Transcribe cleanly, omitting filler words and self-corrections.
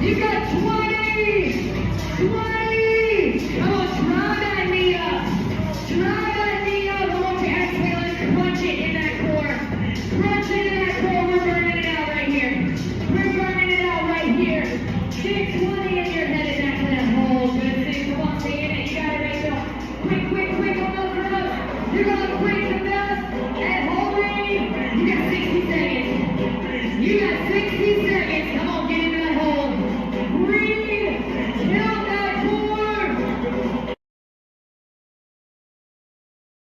You got 20! 20! Come on, try that knee up. Try that knee up. I want you to exhale and crunch it in that core. Crunch it in that core. We're burning it out right here.